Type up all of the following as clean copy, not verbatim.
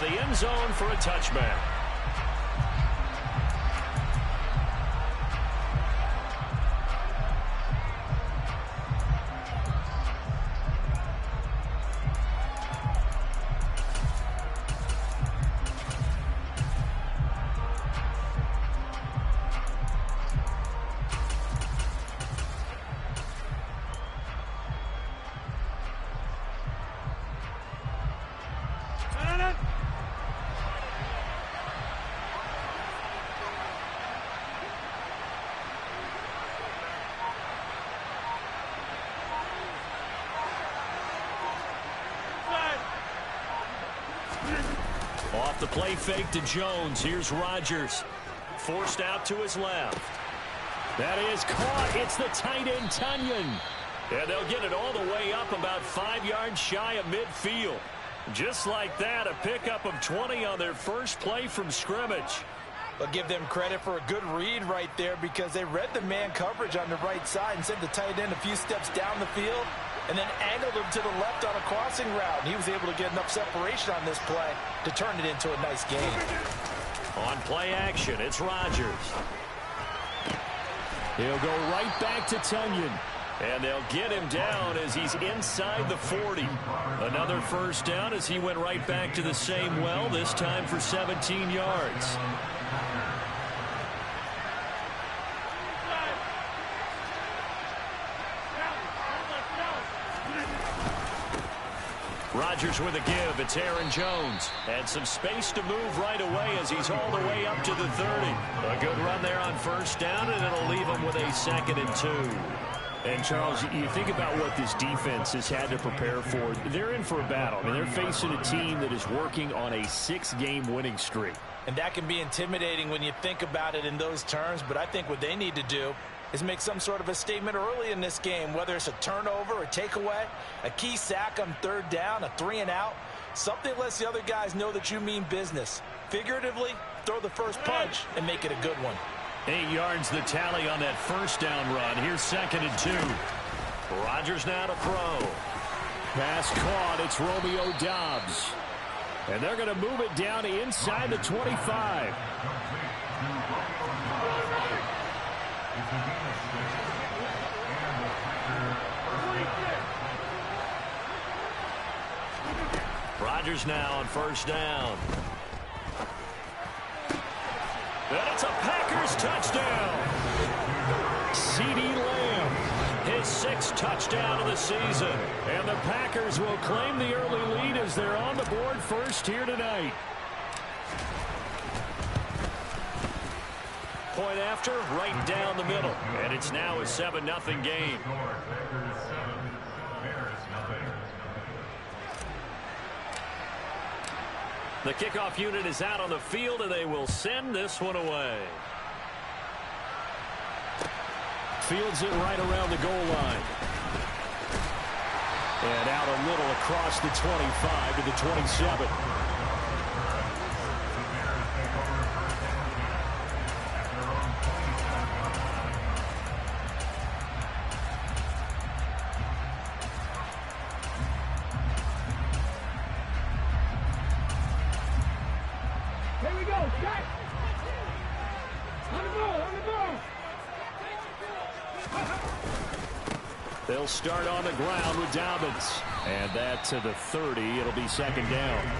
the end zone for a touchback. Off the play fake to Jones. Here's Rodgers. Forced out to his left. That is caught. It's the tight end, Tonyan. And they'll get it all the way up about 5 yards shy of midfield. Just like that, a pickup of 20 on their first play from scrimmage. I'll give them credit for a good read right there because they read the man coverage on the right side and sent the tight end a few steps down the field and then angled him to the left on a crossing route. And he was able to get enough separation on this play to turn it into a nice gain. On play action, it's Rodgers. He'll go right back to Tonyan. And they'll get him down as he's inside the 40. Another first down as he went right back to the same well, this time for 17 yards. Rodgers with a give. It's Aaron Jones. And some space to move right away as he's all the way up to the 30. A good run there on first down, and it'll leave him with a 2nd and 2. And, Charles, you think about what this defense has had to prepare for. They're in for a battle. I mean, they're facing a team that is working on a 6-game winning streak. And that can be intimidating when you think about it in those terms. But I think what they need to do is make some sort of a statement early in this game, whether it's a turnover, a takeaway, a key sack on 3rd down, a 3-and-out. Something lets the other guys know that you mean business. Figuratively, throw the first punch and make it a good one. 8 yards the tally on that first down run. Here's 2nd and 2. Rodgers now to throw. Pass caught. It's Romeo Doubs. And they're going to move it down inside the 25. Rodgers now on first down. And it's a Packers touchdown. CeeDee Lamb, his 6th touchdown of the season. And the Packers will claim the early lead as they're on the board first here tonight. Point after, right down the middle. And it's now a 7-0 game. The kickoff unit is out on the field, and they will send this one away. Fields it right around the goal line. And out a little across the 25 to the 27. They'll start on the ground with Dobbins. And that to the 30. It'll be 2nd down.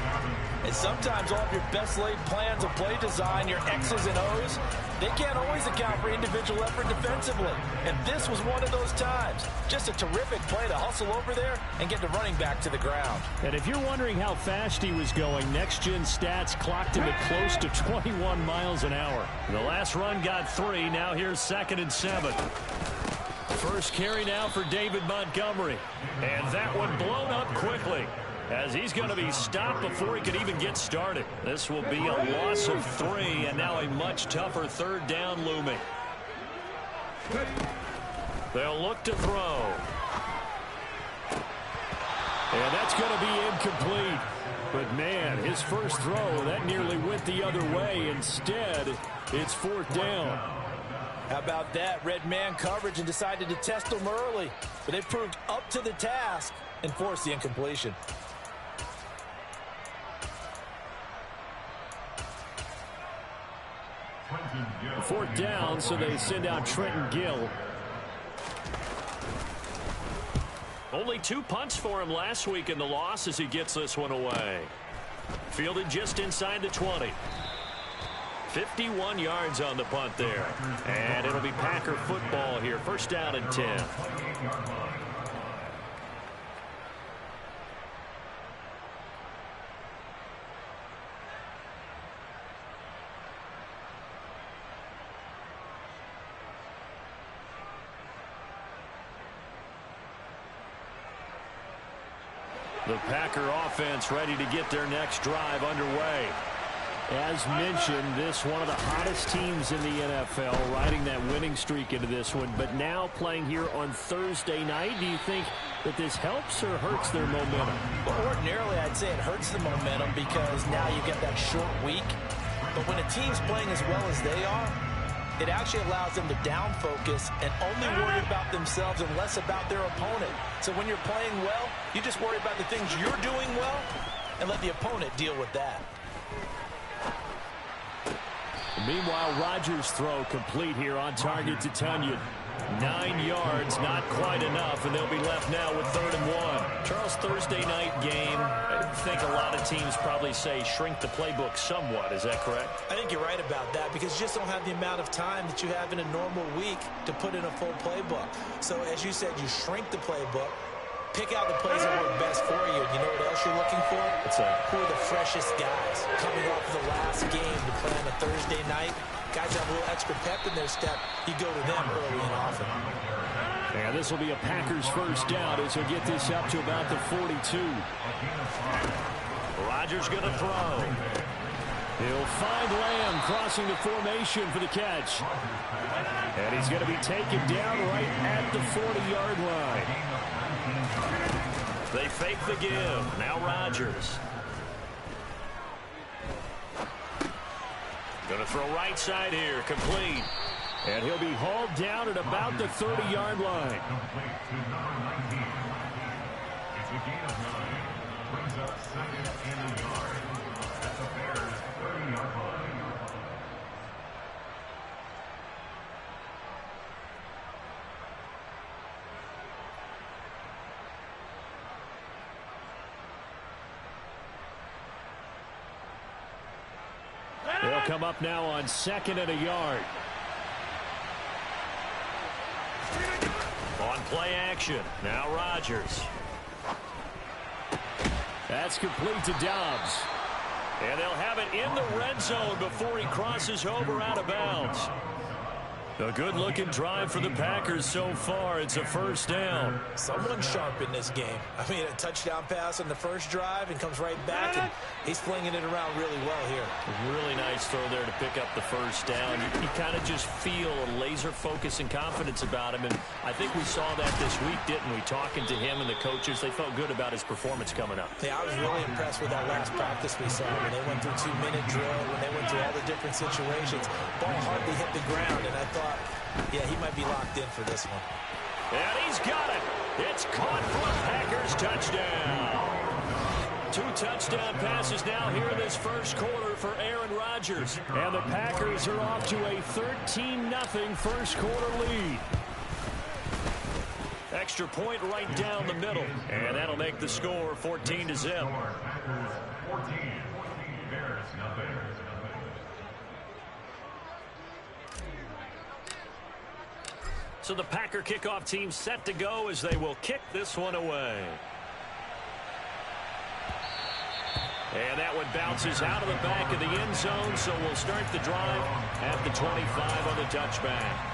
And sometimes all of your best laid plans of play design, your X's and O's, they can't always account for individual effort defensively. And this was one of those times. Just a terrific play to hustle over there and get the running back to the ground. And if you're wondering how fast he was going, Next Gen Stats clocked him at close to 21 miles an hour. The last run got 3. Now here's 2nd and 7. First carry now for David Montgomery. And that one blown up quickly as he's going to be stopped before he could even get started. This will be a loss of 3, and now a much tougher 3rd down looming. They'll look to throw. And that's going to be incomplete. But, man, his first throw, that nearly went the other way. Instead, it's 4th down. How about that? Red man coverage and decided to test them early. But they proved up to the task and forced the incompletion. Fourth down, so they send out Trenton Gill. Only 2 punts for him last week in the loss as he gets this one away. Fielded just inside the 20. 51 yards on the punt there. And it'll be Packer football here. First down and 10. The Packer offense ready to get their next drive underway. As mentioned, this one of the hottest teams in the NFL, riding that winning streak into this one, but now playing here on Thursday night. Do you think that this helps or hurts their momentum? Well, ordinarily, I'd say it hurts the momentum because now you get that short week. But when a team's playing as well as they are, it actually allows them to down focus and only worry about themselves and less about their opponent. So when you're playing well, you just worry about the things you're doing well and let the opponent deal with that. Meanwhile, Rodgers' throw complete here on target to Tunyon. 9 yards, not quite enough, and they'll be left now with 3rd and 1. Charles, Thursday night game, I think a lot of teams probably say shrink the playbook somewhat. Is that correct? I think you're right about that because you just don't have the amount of time that you have in a normal week to put in a full playbook. So as you said, you shrink the playbook, pick out the plays that work best for you. You know what else you're looking for? What's that? Who are the freshest guys coming off the last game to play on a Thursday night? Guys have a little extra pep in their step. You go to them early and often. And this will be a Packers first down as he'll get this up to about the 42. Rodgers going to throw. He'll find Lamb crossing the formation for the catch. And he's going to be taken down right at the 40-yard line. They fake the give. Now Rodgers. Going to throw right side here. Complete. And he'll be hauled down at about the 30-yard line. It's a gain of 9. Brings up 2nd and a yard. At the Bears' 30-yard line. They'll come up now on 2nd and a yard. On play action. Now Rodgers. That's complete to Dobbs. And they'll have it in the red zone before he crosses over out of bounds. A good-looking drive for the Packers so far. It's a first down. Someone sharp in this game. I mean, a touchdown pass on the first drive and comes right back, and he's flinging it around really well here. Really nice throw there to pick up the first down. You kind of just feel a laser focus and confidence about him, and I think we saw that this week, didn't we? Talking to him and the coaches, they felt good about his performance coming up. Yeah, I was really impressed with that last practice we saw when they went through 2-minute drill, when they went through all the different situations. Ball hardly hit the ground, and I thought, yeah, he might be locked in for this one. And he's got it. It's caught for a Packers touchdown. 2 touchdown passes now here in this first quarter for Aaron Rodgers. And the Packers are off to a 13-0 first quarter lead. Extra point right down the middle. And that'll make the score 14-0. So the Packer kickoff team set to go as they will kick this one away. And that one bounces out of the back of the end zone, so we'll start the drive at the 25 on the touchback.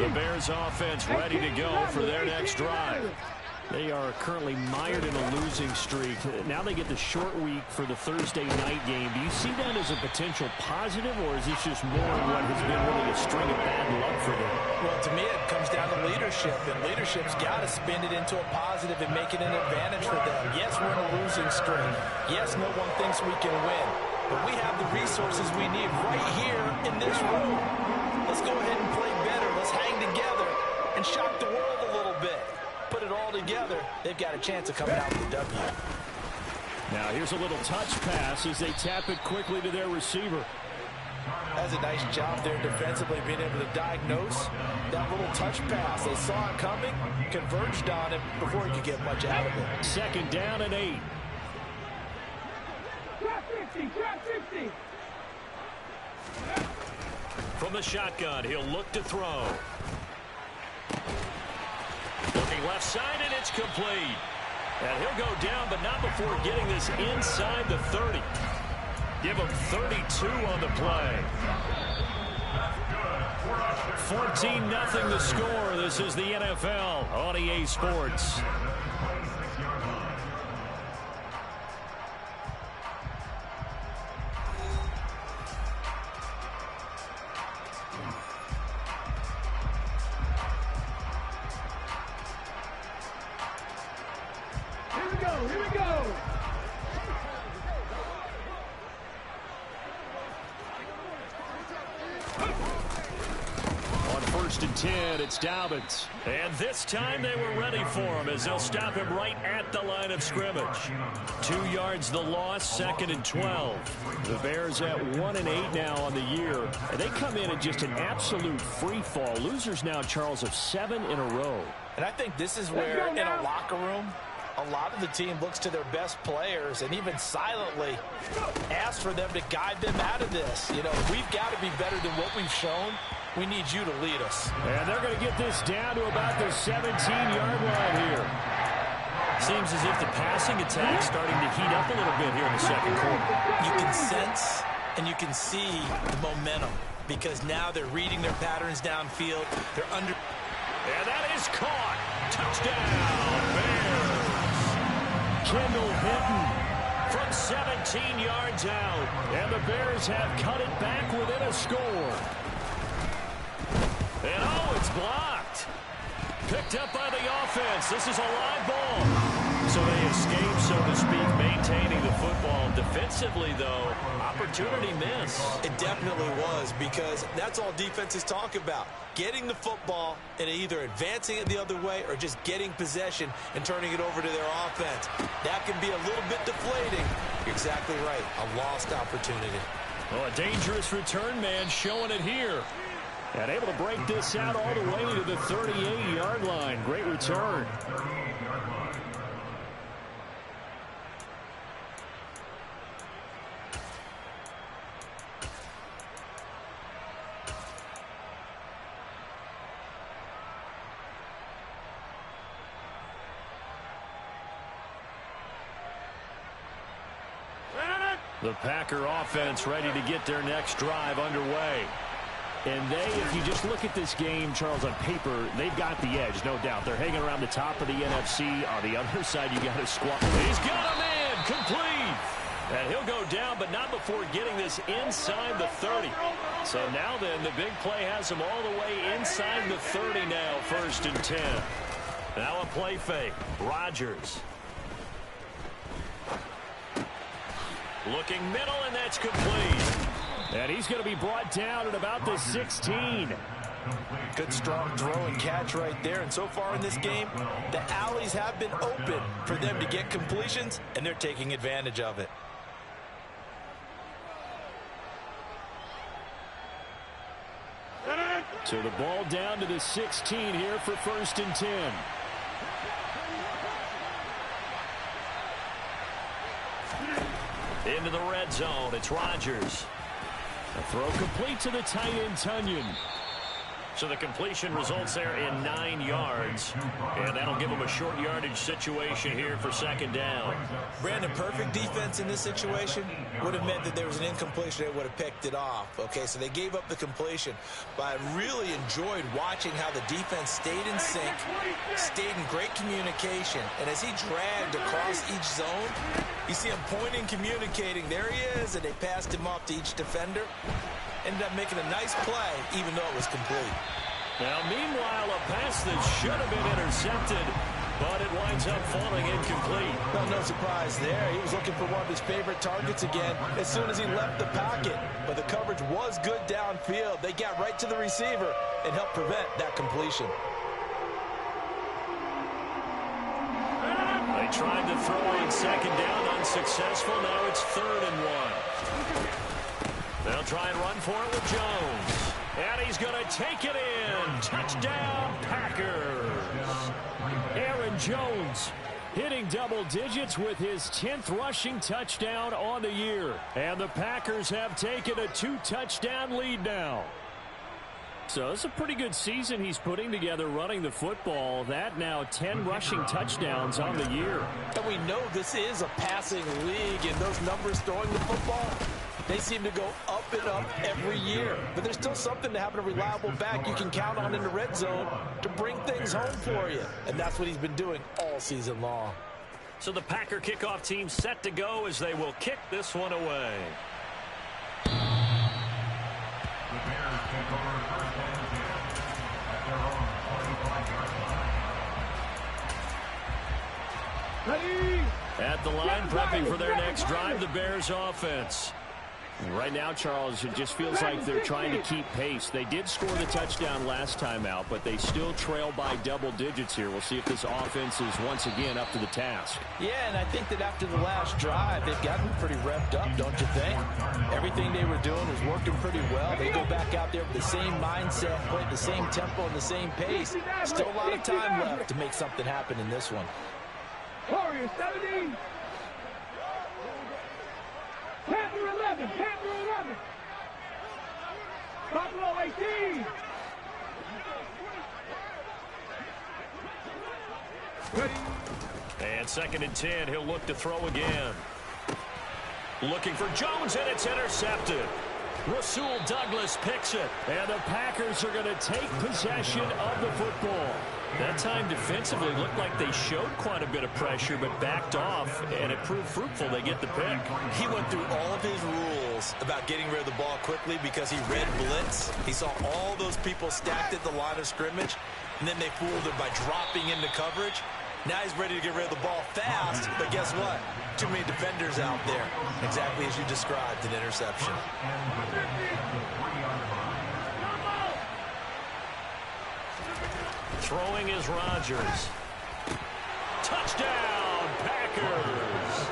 The Bears offense ready to go for their next drive. They are currently mired in a losing streak. Now they get the short week for the Thursday night game. Do you see that as a potential positive, or is this just more of what has been really a string of bad luck for them? Well, to me, it comes down to leadership, and leadership's got to spin it into a positive and make it an advantage for them. Yes, we're in a losing streak. Yes, no one thinks we can win, but we have the resources we need right here in this room. let's go ahead and play better. Let's hang together and shock the world a little bit. Put it all together, they've got a chance of coming out with the W. Now here's a little touch pass as they tap it quickly to their receiver. That's a nice job there defensively, being able to diagnose that little touch pass. They saw it coming, converged on it before he could get much out of it. 2nd down and 8. Trap 50. From the shotgun, he'll look to throw. Looking left side, and it's complete. And he'll go down, but not before getting this inside the 30. Give him 32 on the play. 14-0 the score. This is the NFL on EA Sports. Here we go. On 1st and 10, it's Dobbins. And this time they were ready for him as they'll stop him right at the line of scrimmage. 2 yards the loss, 2nd and 12. The Bears at 1-8 now on the year. And they come in just an absolute free fall. Losers now, Charles, of 7 in a row. And I think this is where, in a locker room, a lot of the team looks to their best players and even silently asks for them to guide them out of this. You know, we've got to be better than what we've shown. We need you to lead us. And they're going to get this down to about the 17-yard line here. Seems as if the passing attack's starting to heat up a little bit here in the 2nd quarter. You can sense and you can see the momentum because now they're reading their patterns downfield. They're under. And that is caught. Touchdown, Bears. Kendall Hinton from 17 yards out. And the Bears have cut it back within a score. And oh, it's blocked. Picked up by the offense. This is a live ball. So they escape, so to speak, maintaining the football. Defensively, though, opportunity miss. It definitely was because that's all defenses talk about. Getting the football and either advancing it the other way or just getting possession and turning it over to their offense. That can be a little bit deflating. You're exactly right. A lost opportunity. Well, a dangerous return man showing it here. And able to break this out all the way to the 38-yard line. Great return. The Packer offense ready to get their next drive underway. And they, if you just look at this game, Charles, on paper, they've got the edge, no doubt. They're hanging around the top of the NFC. On the other side, you got to squat. He's got him in, complete. And he'll go down, but not before getting this inside the 30. So now then, the big play has him all the way inside the 30 now, 1st and 10. Now a play fake. Rodgers. Looking middle, and that's complete. And he's going to be brought down at about the 16. Good, strong throw and catch right there. And so far in this game, the alleys have been open for them to get completions, and they're taking advantage of it. So the ball down to the 16 here for 1st and 10. Into the red zone. It's Rodgers. A throw complete to the tight end, Tunyon. So the completion results there in 9 yards. And that'll give them a short yardage situation here for 2nd down. Brandon, perfect defense in this situation would have meant that there was an incompletion. They would have picked it off. Okay, so they gave up the completion. But I really enjoyed watching how the defense stayed in sync, stayed in great communication. And as he dragged across each zone, you see him pointing, communicating. There he is, and they passed him off to each defender. Ended up making a nice play, even though it was complete. Now, meanwhile, a pass that should have been intercepted but it winds up falling incomplete. Well, no surprise there. He was looking for one of his favorite targets again as soon as he left the pocket. But the coverage was good downfield. They got right to the receiver and helped prevent that completion. They tried to throw on second down, unsuccessful. Now it's 3rd and 1. They'll try and run for it with Jones. And he's going to take it in. Touchdown, Packers. Aaron Jones hitting double digits with his 10th rushing touchdown on the year. And the Packers have taken a 2-touchdown lead now. So it's a pretty good season he's putting together running the football. That now 10 rushing touchdowns on the year. And we know this is a passing league, and those numbers throwing the football, they seem to go up and up every year. But there's still something to having a reliable back you can count on in the red zone to bring things home for you. And that's what he's been doing all season long. So the Packer kickoff team set to go as they will kick this one away. Ready? At the line, prepping for their next drive, the Bears offense. Right now, Charles, it just feels like they're trying to keep pace. They did score the touchdown last time out, but they still trail by double digits here. We'll see if this offense is once again up to the task. Yeah, and I think that after the last drive, they've gotten pretty revved up, don't you think? Everything they were doing was working pretty well. They go back out there with the same mindset, play the same tempo and the same pace. Still a lot of time left to make something happen in this one. Warriors 70. Panther 11. Panther 11. Buffalo 18. Ready? And 2nd and 10, he'll look to throw again. Looking for Jones, and it's intercepted. Rasul Douglas picks it, and the Packers are going to take possession of the football. That time defensively looked like they showed quite a bit of pressure but backed off, and it proved fruitful. They get the pick. He went through all of his rules about getting rid of the ball quickly because he read blitz. He saw all those people stacked at the line of scrimmage, and then they fooled him by dropping into coverage. Now he's ready to get rid of the ball fast, but guess what? Too many defenders out there. Exactly as you described, an interception. Throwing is Rodgers. Touchdown, Packers.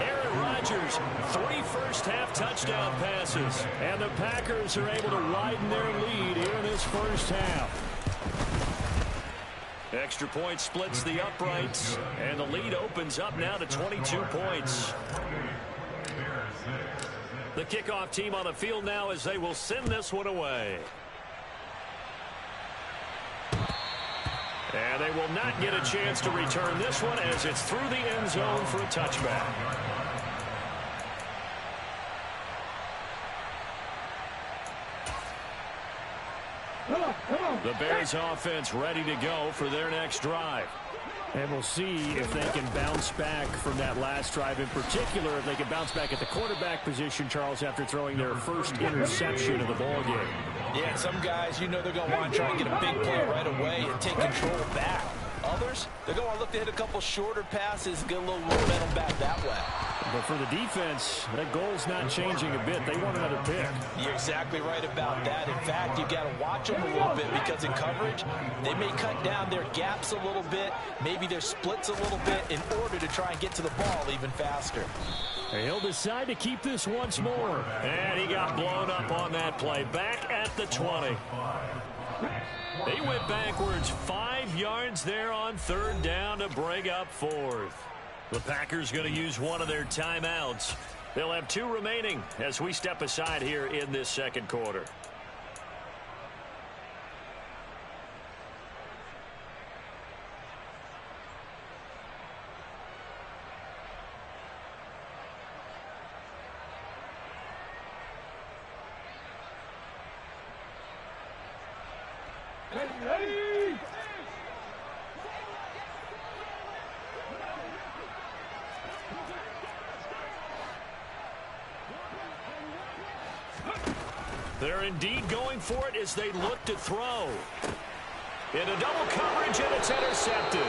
Aaron Rodgers, 3 first-half touchdown passes. And the Packers are able to widen their lead here in this first half. Extra point splits the uprights, and the lead opens up now to 22 points. The kickoff team on the field now as they will send this one away. And they will not get a chance to return this one as it's through the end zone for a touchback. The Bears offense ready to go for their next drive. And we'll see if they can bounce back from that last drive. In particular, if they can bounce back at the quarterback position, Charles, after throwing their first interception of the ballgame. Yeah, some guys, you know they're going to want to try and get a big play right away and take control back. Others, they're going to look to hit a couple shorter passes, get a little momentum back that way. But for the defense, that goal's not changing a bit. They want another pick. You're exactly right about that. In fact, you've got to watch them a little bit because in coverage, they may cut down their gaps a little bit, maybe their splits a little bit in order to try and get to the ball even faster. He'll decide to keep this once more. And he got blown up on that play. Back at the 20. They went backwards 5 yards there on 3rd down to bring up 4th. The Packers going to use one of their timeouts. They'll have 2 remaining as we step aside here in this second quarter. Ready? They're indeed going for it as they look to throw. Into double coverage, and it's intercepted.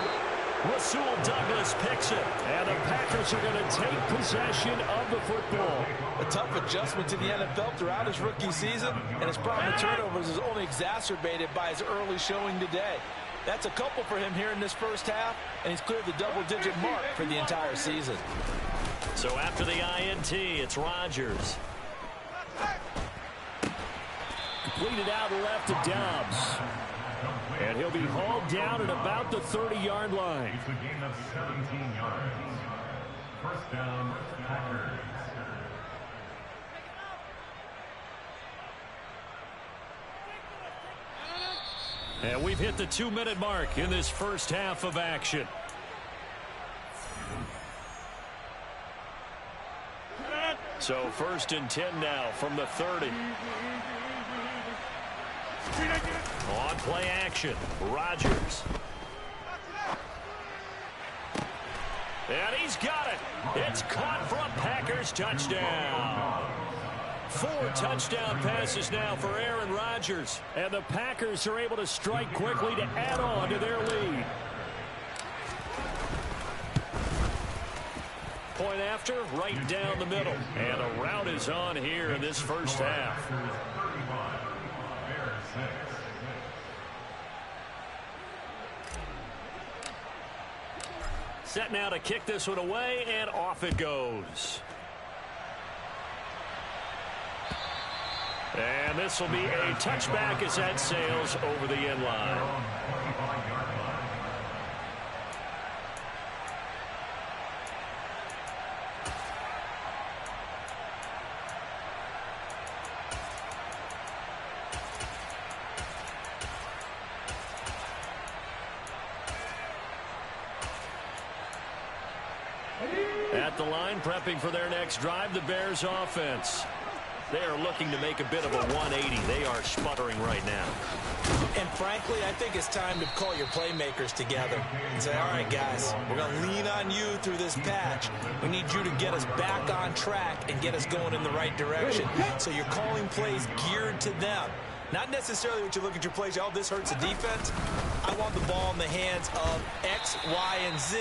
Rasul Douglas picks it. And the Packers are going to take possession of the football. A tough adjustment to the NFL throughout his rookie season, and his problem with turnovers is only exacerbated by his early showing today. That's a couple for him here in this first half, and he's cleared the double-digit mark for the entire season. So after the INT, it's Rodgers. Completed out left to Dobbs. And he'll be hauled down at about the 30-yard line. It's a gain of 17 yards. First down, Packers. And we've hit the 2-minute mark in this first half of action. So first and 10 now from the 30. On play action, Rodgers. And he's got it. It's caught for a Packers touchdown. 4 touchdown passes now for Aaron Rodgers. And the Packers are able to strike quickly to add on to their lead. Point after, right down the middle. And a rout is on here in this first half. Set now to kick this one away, and off it goes. And this will be a touchback as that sails over the end line. At the line, prepping for their next drive, the Bears offense. They are looking to make a bit of a 180. They are sputtering right now. And frankly, I think it's time to call your playmakers together and say, all right, guys, we're going to lean on you through this patch. We need you to get us back on track and get us going in the right direction. So you're calling plays geared to them. Not necessarily what you look at your plays, oh, this hurts the defense. I want the ball in the hands of X, Y, and Z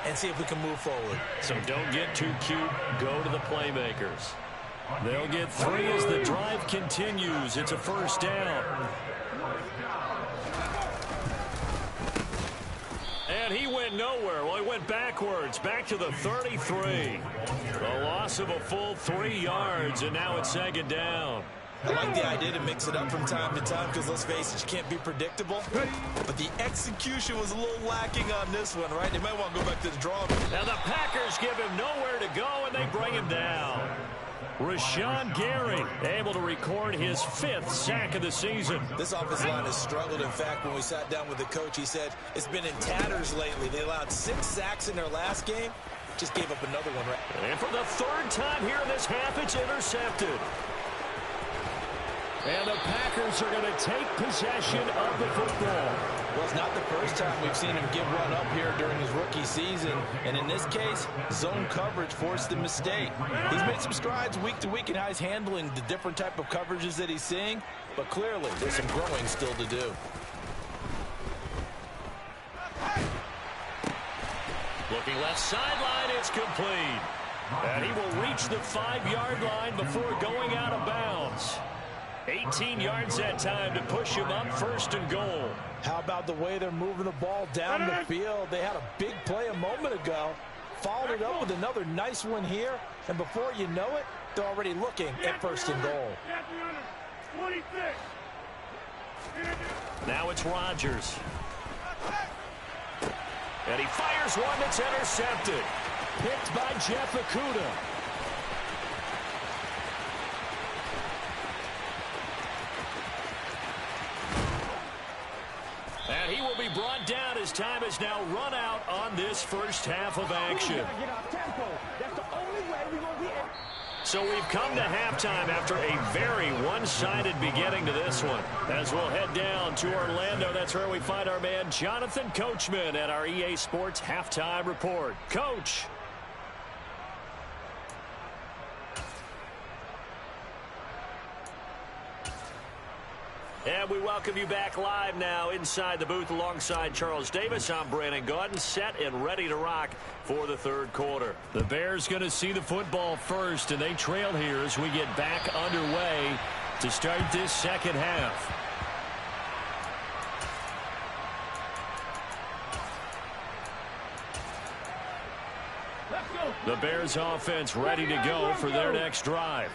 and see if we can move forward. So don't get too cute. Go to the playmakers. They'll get 3 as the drive continues. It's a first down. And he went nowhere. Well, he went backwards, back to the 33. A loss of a full 3 yards, and now it's second down. I like the idea to mix it up from time to time because, let's face it, you can't be predictable. But the execution was a little lacking on this one, right? They might want to go back to the drawing board. Now the Packers give him nowhere to go, and they bring him down. Rashawn Gary able to record his 5th sack of the season. This offensive line has struggled. In fact, when we sat down with the coach, he said it's been in tatters lately. They allowed 6 sacks in their last game. Just gave up another one. Right? And for the 3rd time here in this half, it's intercepted. And the Packers are going to take possession of the football. Well, it's not the first time we've seen him give one up here during his rookie season. And in this case, zone coverage forced the mistake. He's made some strides week to week in how he's handling the different type of coverages that he's seeing. But clearly, there's some growing still to do. Looking left sideline, it's complete. And he will reach the 5-yard line before going out of bounds. 18 yards that time to push him up, 1st and goal. How about the way they're moving the ball down the field? They had a big play a moment ago. Followed it up with another nice one here. And before you know it, they're already looking at 1st and goal. Now it's Rodgers. And he fires one that's intercepted. Picked by Jeff Okudah. And he will be brought down as time has now run out on this first half of action. So we've come to halftime after a very one-sided beginning to this one. As we'll head down to Orlando, that's where we find our man Jonathan Coachman at our EA Sports Halftime Report. Coach. And we welcome you back live now inside the booth alongside Charles Davis. I'm Brandon Gaudin, set and ready to rock for the third quarter. The Bears going to see the football first, and they trail here as we get back underway to start this second half. The Bears offense ready to go for their next drive.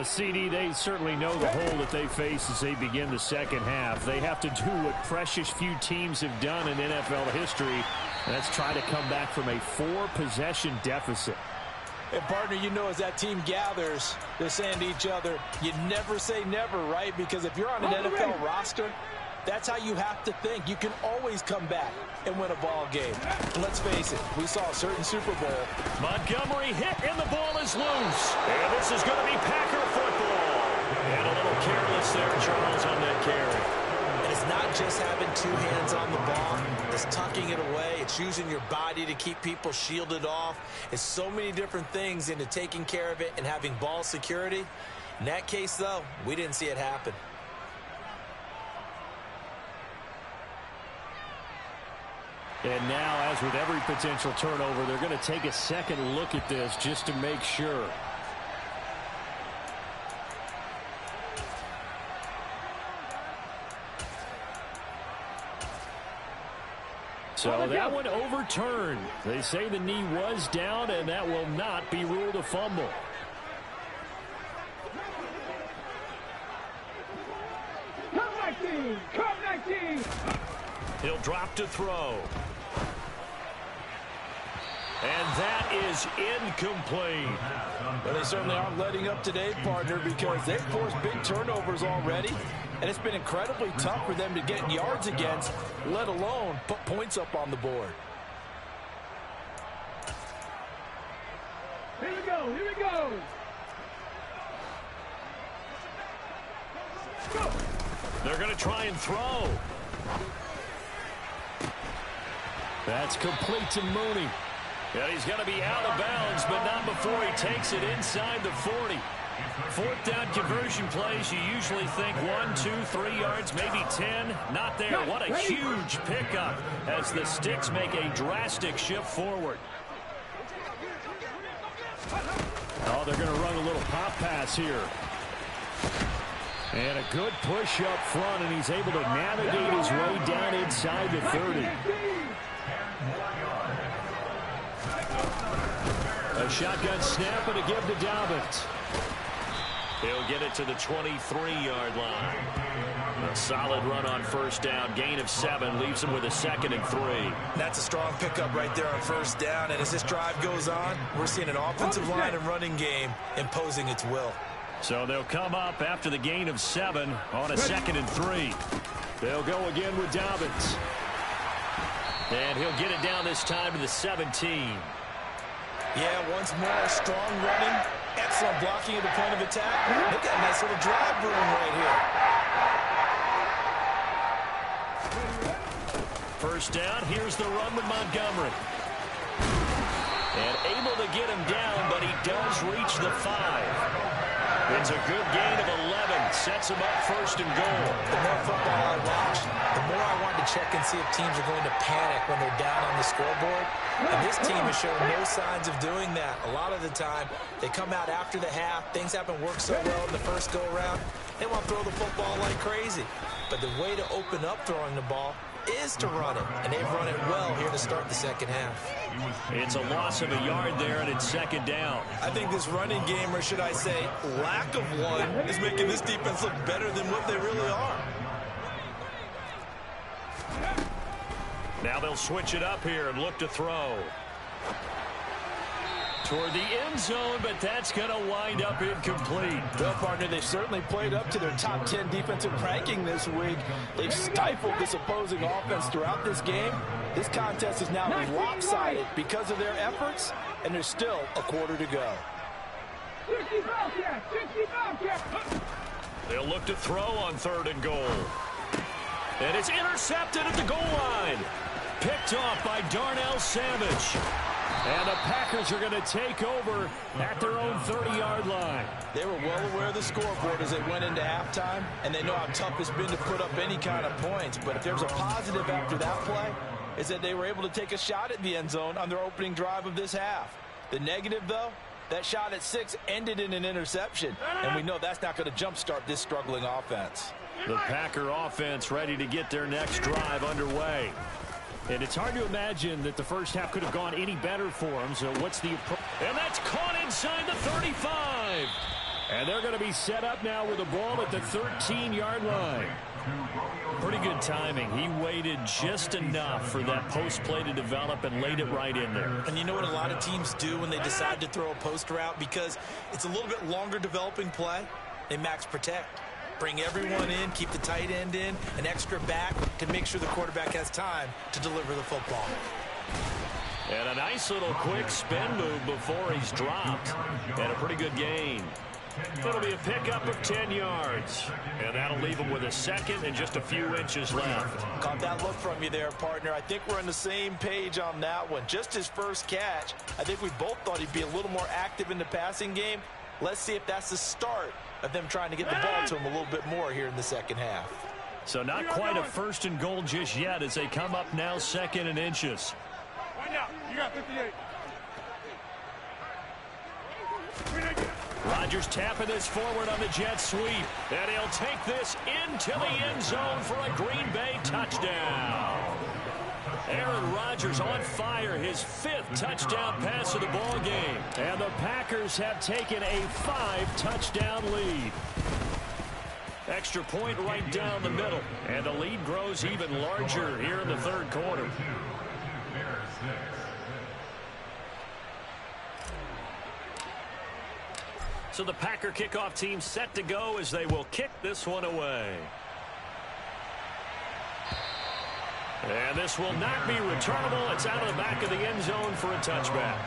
CD, they certainly know the hole that they face as they begin the second half. They have to do what precious few teams have done in NFL history, and that's try to come back from a 4-possession deficit. And, partner, you know as that team gathers, they're saying to each other, you never say never, right? Because if you're on an NFL roster, that's how you have to think. You can always come back and win a ball game. And let's face it, we saw a certain Super Bowl. Montgomery hit, and the ball is loose. And this is going to be Packer football. And a little careless there, Charles, on that carry. And it's not just having two hands on the ball. It's tucking it away. It's using your body to keep people shielded off. It's so many different things into taking care of it and having ball security. In that case, though, we didn't see it happen. And now, as with every potential turnover, they're going to take a second look at this just to make sure. So that one overturned. They say the knee was down, and that will not be ruled a fumble. Come 19! He'll drop to throw. And that is incomplete. Well, they certainly aren't letting up today, partner, because they've forced big turnovers already. And it's been incredibly tough for them to get yards against, let alone put points up on the board. Here we go, here we go! Go! They're going to try and throw. That's complete to Mooney. Yeah, he's going to be out of bounds, but not before he takes it inside the 40. Fourth down conversion plays, you usually think 1, 2, 3 yards, maybe 10. Not there. What a huge pickup as the Sticks make a drastic shift forward. Oh, they're going to run a little pop pass here. And a good push up front, and he's able to navigate his way down inside the 30. A shotgun snap and a give to Dobbins. He'll get it to the 23-yard line. A solid run on first down. Gain of 7 leaves him with a 2nd and 3. That's a strong pickup right there on first down. And as this drive goes on, we're seeing an offensive line and running game imposing its will. So they'll come up after the gain of 7 on a 2nd and 3. They'll go again with Dobbins. And he'll get it down this time to the 17. Yeah, once more, strong running. Excellent blocking at the point of attack. Look at a nice little drive brewing right here. First down, here's the run with Montgomery. And able to get him down, but he does reach the 5. It's a good gain of 11. Sets him up first and goal. The more football I watch, the more I want to check and see if teams are going to panic when they're down on the scoreboard. And this team has shown no signs of doing that. A lot of the time, they come out after the half. Things haven't worked so well in the first go-around. They want to throw the football like crazy. But the way to open up throwing the ball is to run it. And they've run it well here to start the second half. It's a loss of a yard there, and it's second down. I think this running game, or should I say lack of one, is making this defense look better than what they really are. Now they'll switch it up here and look to throw. Toward the end zone, but that's going to wind up incomplete. Well, partner, they certainly played up to their top 10 defensive ranking this week. They've stifled this opposing offense throughout this game. This contest is now lopsided because of their efforts, and there's still a quarter to go. 60 Bobcat! 60 Bobcat! They'll look to throw on 3rd and goal. And it's intercepted at the goal line. Picked off by Darnell Savage. And the Packers are going to take over at their own 30-yard line. They were well aware of the scoreboard as they went into halftime, and they know how tough it's been to put up any kind of points. But if there's a positive after that play, it's that they were able to take a shot at the end zone on their opening drive of this half. The negative, though, that shot at 6 ended in an interception, and we know that's not going to jumpstart this struggling offense. The Packer offense ready to get their next drive underway. And it's hard to imagine that the first half could have gone any better for them. So what's the approach? And that's caught inside the 35. And they're going to be set up now with the ball at the 13-yard line. Pretty good timing. He waited just enough for that post play to develop and laid it right in there. And you know what a lot of teams do when they decide to throw a post route? Because it's a little bit longer developing play. They max protect. Bring everyone in, keep the tight end in, an extra back to make sure the quarterback has time to deliver the football. And a nice little quick spin move before he's dropped. And a pretty good gain. It'll be a pickup of 10 yards. And that'll leave him with a second and just a few inches left. Caught that look from you there, partner. I think we're on the same page on that one. Just his first catch. I think we both thought he'd be a little more active in the passing game. Let's see if that's the start of them trying to get the ball to him a little bit more here in the second half. So not quite a first and goal just yet as they come up now second and inches. Find out. You got 58. Rodgers tapping this forward on the jet sweep. And he'll take this into the end zone for a Green Bay touchdown. Aaron Rodgers on fire, his 5th touchdown pass of the ball game. And the Packers have taken a 5-touchdown lead. Extra point right down the middle. And the lead grows even larger here in the third quarter. So the Packer kickoff team set to go as they will kick this one away. And this will not be returnable. It's out of the back of the end zone for a touchback.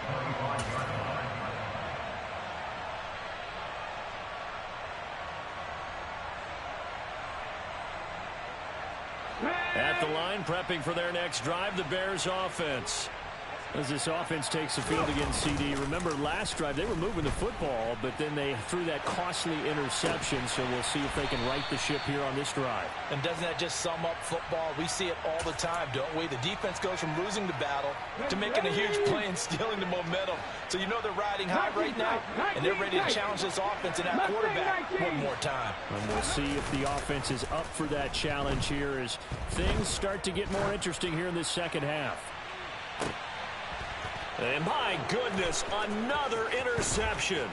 At the line, prepping for their next drive, the Bears offense. As this offense takes the field against CD. Remember, last drive, they were moving the football, but then they threw that costly interception, so we'll see if they can right the ship here on this drive. And doesn't that just sum up football? We see it all the time, don't we? The defense goes from losing the battle to making a huge play and stealing the momentum. So you know they're riding high right now, and they're ready to challenge this offense and that quarterback one more time. And we'll see if the offense is up for that challenge here as things start to get more interesting here in this second half. And my goodness, another interception.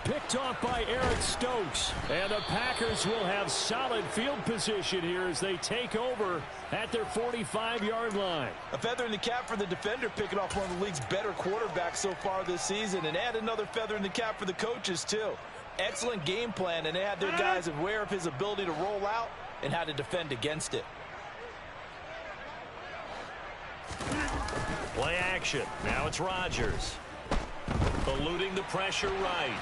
Picked off by Eric Stokes. And the Packers will have solid field position here as they take over at their 45-yard line. A feather in the cap for the defender, picking off one of the league's better quarterbacks so far this season. And add another feather in the cap for the coaches, too. Excellent game plan, and they had their guys aware of his ability to roll out and how to defend against it. Play action. Now it's Rodgers. Eluding the pressure right.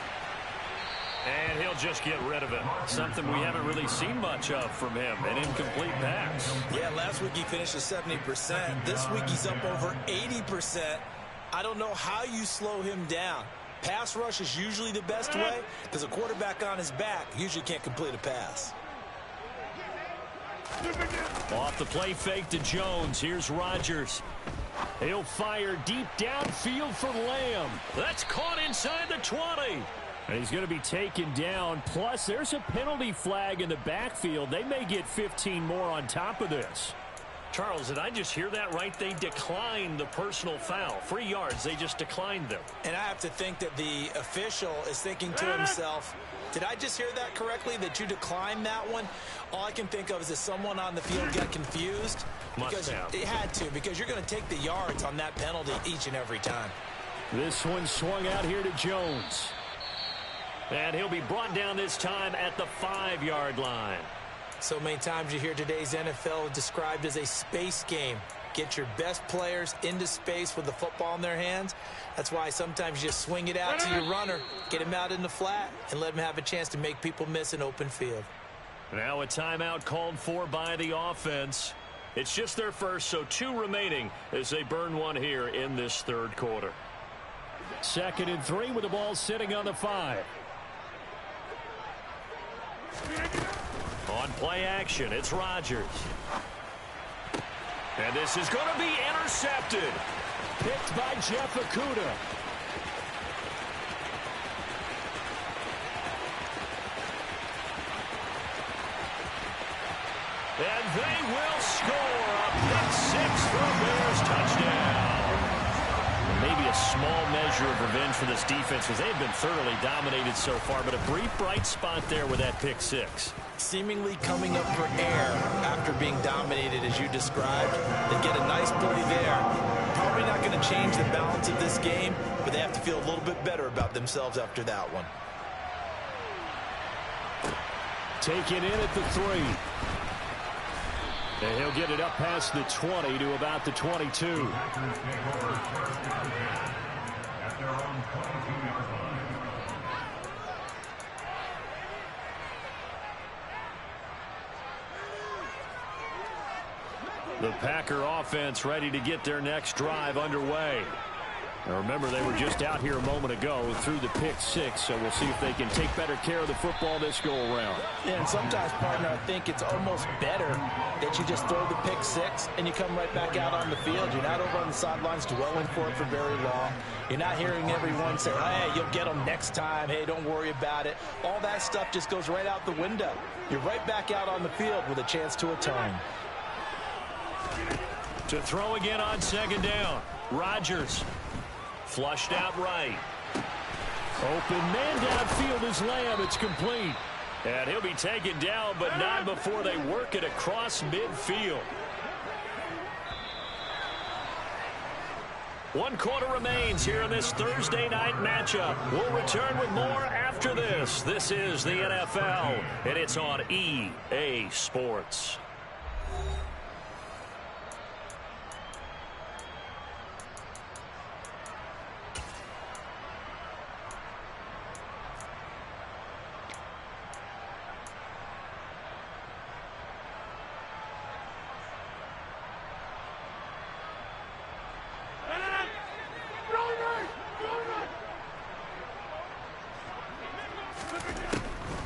And he'll just get rid of it. Something we haven't really seen much of from him. An incomplete pass. Yeah, last week he finished at 70%. This week he's up over 80%. I don't know how you slow him down. Pass rush is usually the best way because a quarterback on his back usually can't complete a pass. Off the play fake to Jones. Here's Rodgers. He'll fire deep downfield for Lamb. That's caught inside the 20. And he's going to be taken down. Plus, there's a penalty flag in the backfield. They may get 15 more on top of this. Charles, did I just hear that right? They declined the personal foul. 3 yards, they just declined them. And I have to think that the official is thinking to himself, did I just hear that correctly, that you declined that one? All I can think of is that someone on the field got confused. Must have. It had to, because you're going to take the yards on that penalty each and every time. This one swung out here to Jones. And he'll be brought down this time at the 5-yard line. So many times you hear today's NFL described as a space game. Get your best players into space with the football in their hands. That's why sometimes you just swing it out to your runner, get him out in the flat, and let him have a chance to make people miss an open field. Now a timeout called for by the offense. It's just their first, so 2 remaining as they burn one here in this third quarter. 2nd and 3 with the ball sitting on the 5. On play action, it's Rodgers. And this is going to be intercepted. Picked by Jeff Okudah. And they will score a pick 6 for a Bears touchdown. Maybe a small measure of revenge for this defense because they've been thoroughly dominated so far, but a brief bright spot there with that pick 6. Seemingly coming up for air after being dominated as you described. They get a nice play there. Probably not going to change the balance of this game, but they have to feel a little bit better about themselves after that one. Taken in at the 3. And he'll get it up past the 20 to about the 22. Packers take over first down at their own 22-yard line. The Packer offense ready to get their next drive underway. Now remember, they were just out here a moment ago through the pick 6, so we'll see if they can take better care of the football this go-around. Yeah, and sometimes, partner, I think it's almost better that you just throw the pick 6 and you come right back out on the field. You're not over on the sidelines dwelling for it for very long. You're not hearing everyone say, hey, you'll get them next time. Hey, don't worry about it. All that stuff just goes right out the window. You're right back out on the field with a chance to atone. To throw again on 2nd down. Rodgers. Flushed out right. Open man downfield is Lamb. It's complete. And he'll be taken down, but not before they work it across midfield. 1 quarter remains here in this Thursday night matchup. We'll return with more after this. This is the NFL, and it's on EA Sports.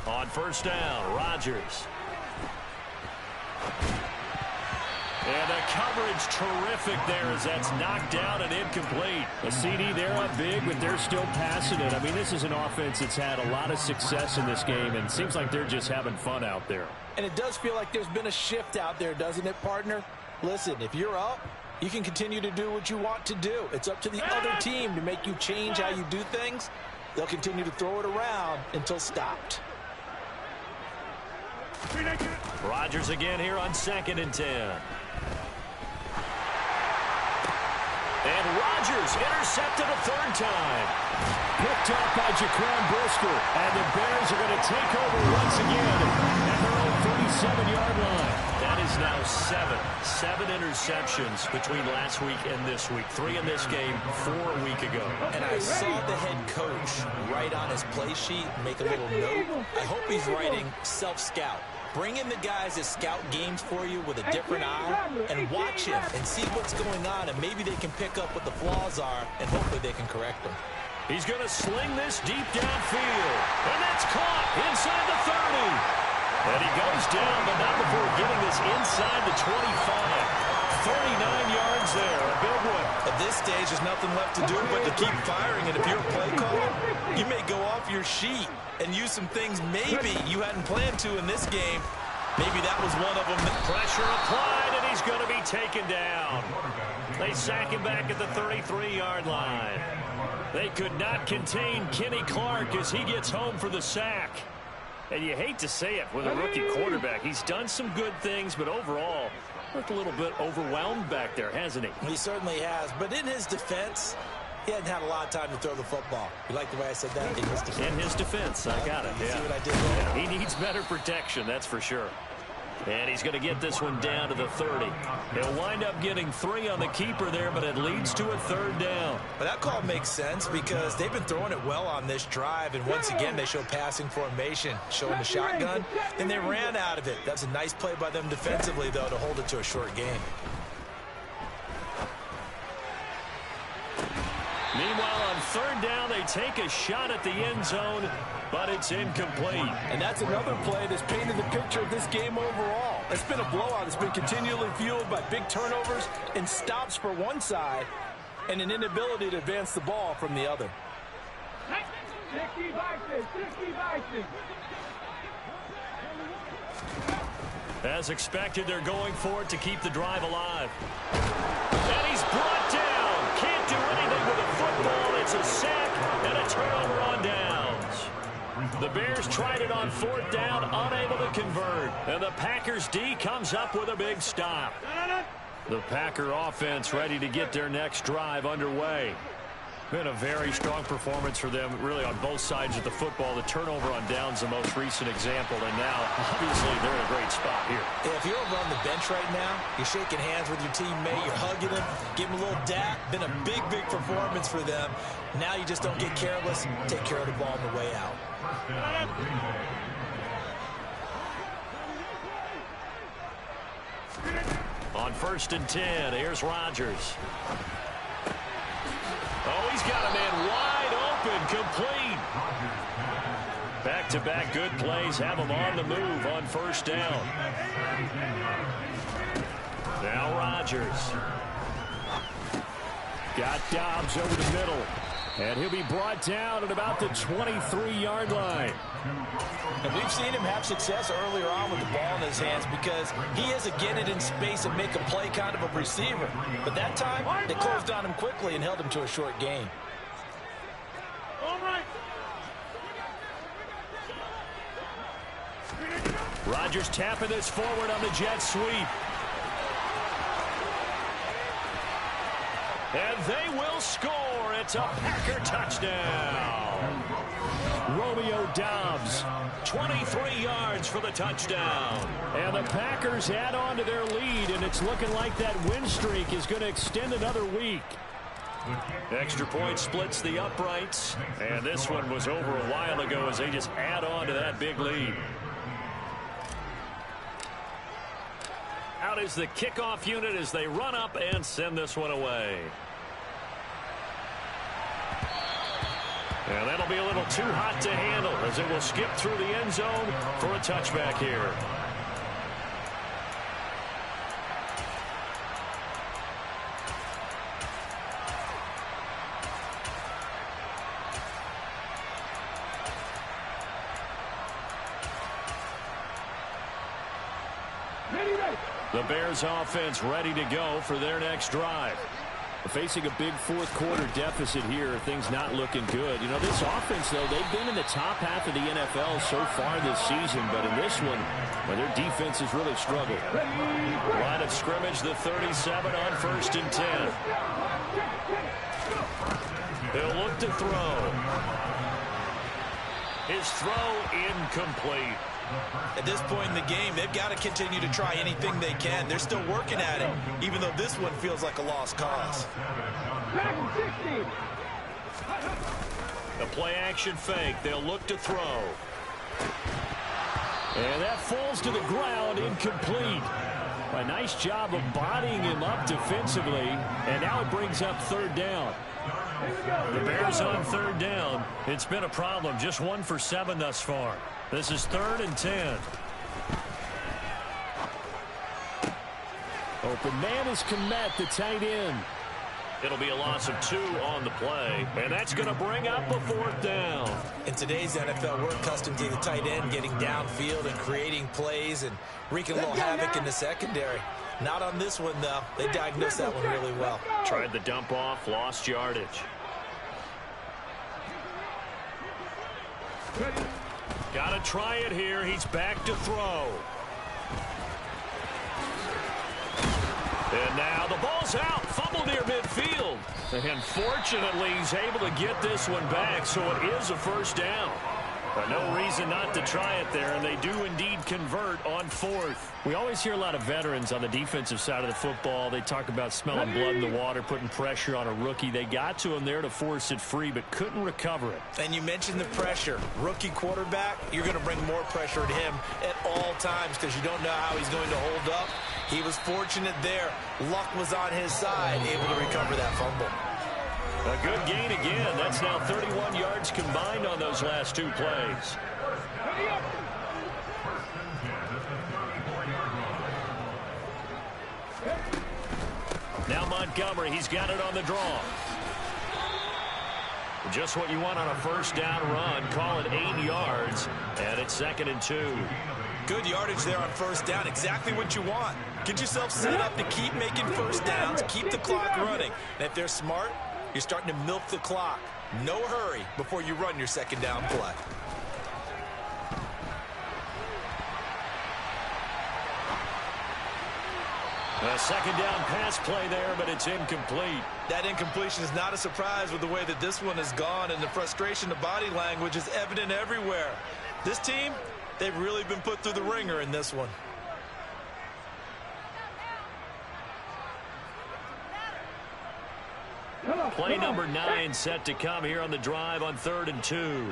On 1st down, Rodgers. And the coverage terrific there as that's knocked down and incomplete. A CD, they're up big, but they're still passing it. I mean, this is an offense that's had a lot of success in this game, and it seems like they're just having fun out there. And it does feel like there's been a shift out there, doesn't it, partner? Listen, if you're up, you can continue to do what you want to do. It's up to the other team to make you change how you do things. They'll continue to throw it around until stopped. Rodgers again here on 2nd and 10. And Rodgers intercepted a 3rd time. Picked up by Jaquan Brisker. And the Bears are going to take over once again at their own 37-yard line. That is now 7 interceptions between last week and this week. 3 in this game, 4 a week ago. And I saw the head coach write on his play sheet, make a little note. I hope he's writing self-scout. Bring in the guys that scout games for you with a different eye and watch him and see what's going on, and maybe they can pick up what the flaws are, and hopefully they can correct them. He's going to sling this deep downfield, and that's caught inside the 30. And he goes down, but not before getting this inside the 25. 39 yards there, a big one. At this stage, there's nothing left to do but to keep firing, and if you're a play caller, you may go off your sheet and use some things maybe you hadn't planned to in this game. Maybe that was one of them. Pressure applied, and he's going to be taken down. They sack him back at the 33-yard line. They could not contain Kenny Clark as he gets home for the sack. And you hate to say it with a rookie quarterback. He's done some good things, but overall, looked a little bit overwhelmed back there, hasn't he? He certainly has. But in his defense, he hadn't had a lot of time to throw the football. You like the way I said that? In his defense. In his defense. I got it. You yeah. see what I did there? He needs better protection, that's for sure. And he's going to get this one down to the 30. He'll wind up getting 3 on the keeper there, but it leads to a 3rd down. But that call makes sense because they've been throwing it well on this drive, and once again they show passing formation, showing the shotgun, and they ran out of it. That's a nice play by them defensively, though, to hold it to a short game. Meanwhile, on third down, they take a shot at the end zone, but it's incomplete. And that's another play that's painted the picture of this game overall. It's been a blowout. It's been continually fueled by big turnovers and stops for one side and an inability to advance the ball from the other. As expected, they're going for it to keep the drive alive. And he's brought down. Can't do anything with a football. It's a sack and a turnover on downs. The Bears tried it on fourth down, unable to convert. And the Packers D comes up with a big stop. The Packer offense ready to get their next drive underway. Been a very strong performance for them, really, on both sides of the football. The turnover on downs, the most recent example, and now, obviously, they're in a great spot here. Yeah, if you're over on the bench right now, you're shaking hands with your teammate, you're hugging him, give him a little dap. Been a big, big performance for them. Now you just don't get careless, take care of the ball on the way out. On 1st and 10, here's Rodgers. Oh, he's got a man wide open, complete. Back-to-back good plays have him on the move on first down. Now Rodgers. Got Dobbs over the middle. And he'll be brought down at about the 23-yard line. And we've seen him have success earlier on with the ball in his hands because he is a get it in space and make a play kind of a receiver. But that time, they closed on him quickly and held him to a short gain. Rodgers tapping this forward on the jet sweep. And they will score. It's a Packer touchdown. Romeo Dobbs, 23 yards for the touchdown. And the Packers add on to their lead, and it's looking like that win streak is going to extend another week. Extra point splits the uprights, and this one was over a while ago as they just add on to that big lead. Out is the kickoff unit as they run up and send this one away. And that'll be a little too hot to handle as it will skip through the end zone for a touchback here. The Bears offense ready to go for their next drive. Facing a big fourth quarter deficit here, things not looking good. You know, this offense, though, they've been in the top half of the NFL so far this season, but in this one, well, their defense has really struggled. Line of scrimmage, the 37 on 1st and 10. He'll look to throw. His throw incomplete. At this point in the game, they've got to continue to try anything they can. They're still working at it, even though this one feels like a lost cause. The play-action fake. They'll look to throw. And that falls to the ground, incomplete. A nice job of bodying him up defensively, and now it brings up third down. The Bears on third down. It's been a problem. Just 1 for 7 thus far. This is 3rd and 10. Open man is Kmet, the tight end. It'll be a loss of 2 on the play, and that's going to bring up a 4th down. In today's NFL, we're accustomed to the tight end getting downfield and creating plays and wreaking a little havoc in the secondary. Not on this one, though. They diagnosed that one really well. Tried the dump off, lost yardage. Got to try it here. He's back to throw. And now the ball's out. Fumble near midfield. And fortunately, he's able to get this one back, so it is a 1st down. But no reason not to try it there, and they do indeed convert on 4th. We always hear a lot of veterans on the defensive side of the football. They talk about smelling blood in the water, putting pressure on a rookie. They got to him there to force it free, but couldn't recover it. And you mentioned the pressure. Rookie quarterback, you're going to bring more pressure to him at all times because you don't know how he's going to hold up. He was fortunate there. Luck was on his side, able to recover that fumble. A good gain again. That's now 31 yards combined on those last two plays. Now Montgomery, he's got it on the draw. Just what you want on a first down run. Call it 8 yards, and it's 2nd and 2. Good yardage there on first down. Exactly what you want. Get yourself set up to keep making first downs, keep the clock running. And if they're smart, you're starting to milk the clock. No hurry before you run your second down play. A second down pass play there, but it's incomplete. That incompletion is not a surprise with the way that this one has gone, and the frustration, the body language is evident everywhere. This team, they've really been put through the ringer in this one. Play number 9 set to come here on the drive on 3rd and 2.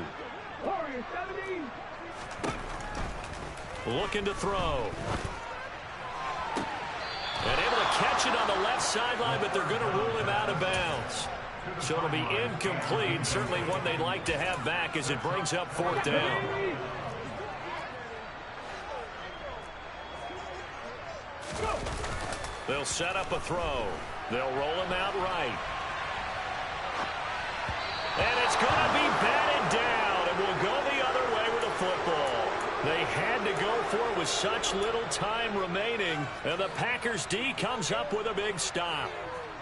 Looking to throw. And able to catch it on the left sideline, but they're going to rule him out of bounds. So it'll be incomplete. Certainly one they'd like to have back as it brings up 4th down. They'll set up a throw. They'll roll him out right. And it's going to be batted down, and we'll go the other way with the football. They had to go for it with such little time remaining, and the Packers D comes up with a big stop.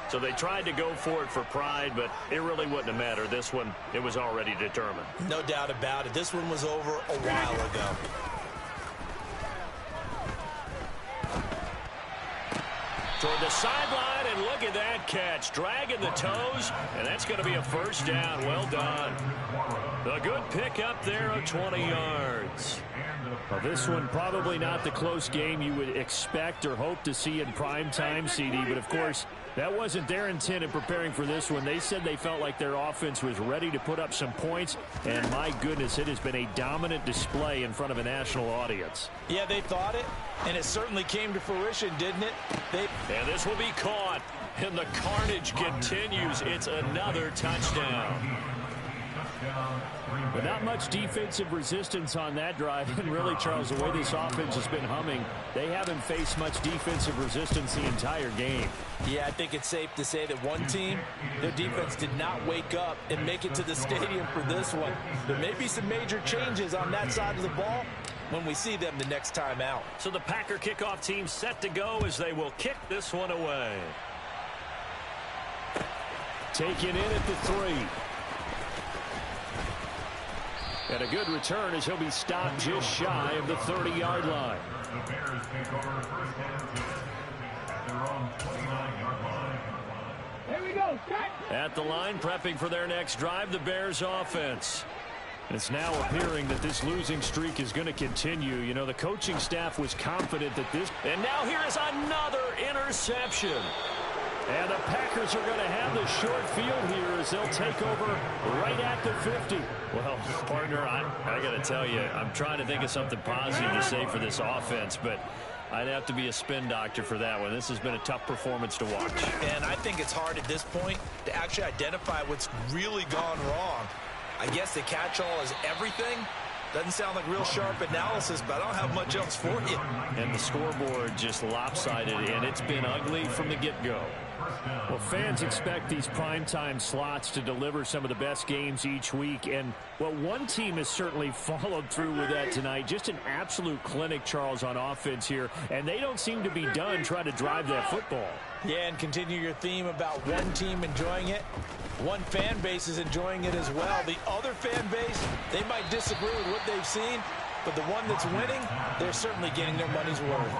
So they tried to go for it for pride, but it really wouldn't have mattered. This one, it was already determined. No doubt about it. This one was over a while ago. Toward the sideline, and look at that catch. Dragging the toes, and that's going to be a first down. Well done. A good pick up there of 20 yards. Well, this one probably not the close game you would expect or hope to see in prime time, CD, but of course, that wasn't their intent in preparing for this one. They said they felt like their offense was ready to put up some points, and my goodness, it has been a dominant display in front of a national audience. Yeah, they thought it, and it certainly came to fruition, didn't it? And this will be caught, and the carnage continues. It's another touchdown. But not much defensive resistance on that drive. And really, Charles, the way this offense has been humming, they haven't faced much defensive resistance the entire game. Yeah, I think it's safe to say that one team, their defense did not wake up and make it to the stadium for this one. There may be some major changes on that side of the ball when we see them the next time out. So the Packer kickoff team set to go as they will kick this one away. Taken in at the 3. And a good return as he'll be stopped just shy of the 30-yard line. The Bears take over first and 10 at their own 29-yard line. Here we go. At the line, prepping for their next drive, the Bears offense. It's now appearing that this losing streak is going to continue. You know, the coaching staff was confident that this... And now here is another interception. And the Packers are going to have the short field here as they'll take over right at the 50. Well, partner, I got to tell you, I'm trying to think of something positive to say for this offense, but I'd have to be a spin doctor for that one. This has been a tough performance to watch. And I think it's hard at this point to actually identify what's really gone wrong. I guess the catch-all is everything. Doesn't sound like real sharp analysis, but I don't have much else for you. And the scoreboard just lopsided, and it's been ugly from the get-go. Well, fans expect these primetime slots to deliver some of the best games each week. And, well, one team has certainly followed through with that tonight. Just an absolute clinic, Charles, on offense here. And they don't seem to be done trying to drive that football. Yeah, and continue your theme about one team enjoying it. One fan base is enjoying it as well. The other fan base, they might disagree with what they've seen, but the one that's winning, they're certainly getting their money's worth.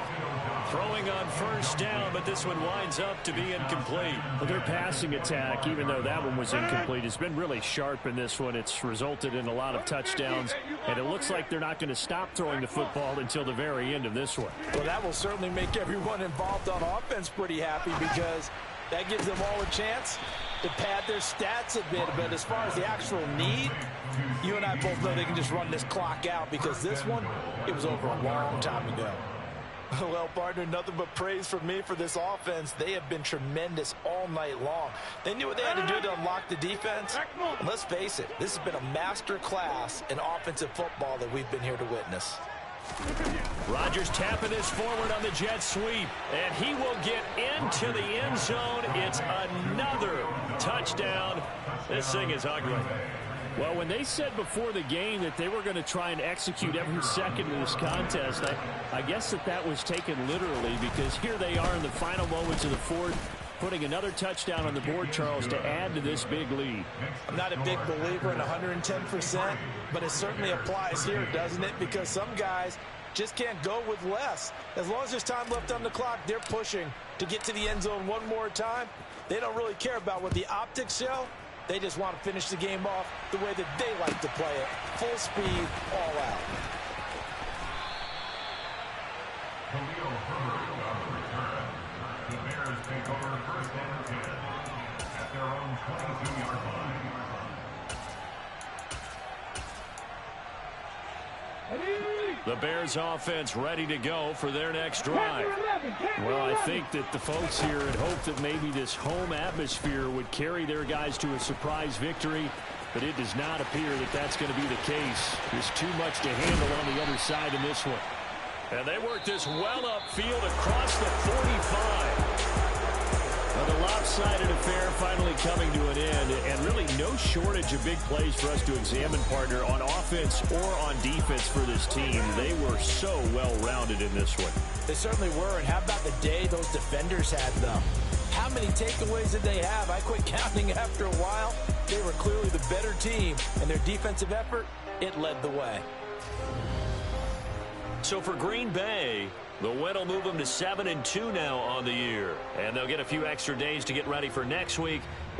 Throwing on first down, but this one winds up to be incomplete. Well, their passing attack, even though that one was incomplete, has been really sharp in this one. It's resulted in a lot of touchdowns, and it looks like they're not going to stop throwing the football until the very end of this one. Well, that will certainly make everyone involved on offense pretty happy because that gives them all a chance to pad their stats a bit. But as far as the actual need, you and I both know they can just run this clock out because this one, it was over a long time ago. Well, partner, nothing but praise from me for this offense. They have been tremendous all night long. They knew what they had to do to unlock the defense. And let's face it, this has been a master class in offensive football that we've been here to witness. Rodgers tapping this forward on the jet sweep, and he will get into the end zone. It's another touchdown. This thing is ugly. Well, when they said before the game that they were going to try and execute every second of this contest, I guess that was taken literally, because here they are in the final moments of the fourth, putting another touchdown on the board, Charles, to add to this big lead. I'm not a big believer in 110%, but it certainly applies here, doesn't it? Because some guys just can't go with less. As long as there's time left on the clock, they're pushing to get to the end zone one more time. They don't really care about what the optics show. They just want to finish the game off the way that they like to play it. Full speed, all out. Khalil Herbert on the return. The Bears take over first and 10 at their own 22-yard line. The Bears offense ready to go for their next drive. Well, I think that the folks here had hoped that maybe this home atmosphere would carry their guys to a surprise victory, but it does not appear that that's going to be the case. There's too much to handle on the other side in this one. And they work this well upfield across the 45. Well, the lopsided affair finally coming to an end, and really no shortage of big plays for us to examine, partner, on offense or on defense for this team. They were so well-rounded in this one. They certainly were, and how about the day those defenders had, though? How many takeaways did they have? I quit counting after a while. They were clearly the better team, and their defensive effort, it led the way. So for Green Bay, the win will move them to 7-2 now on the year. And they'll get a few extra days to get ready for next week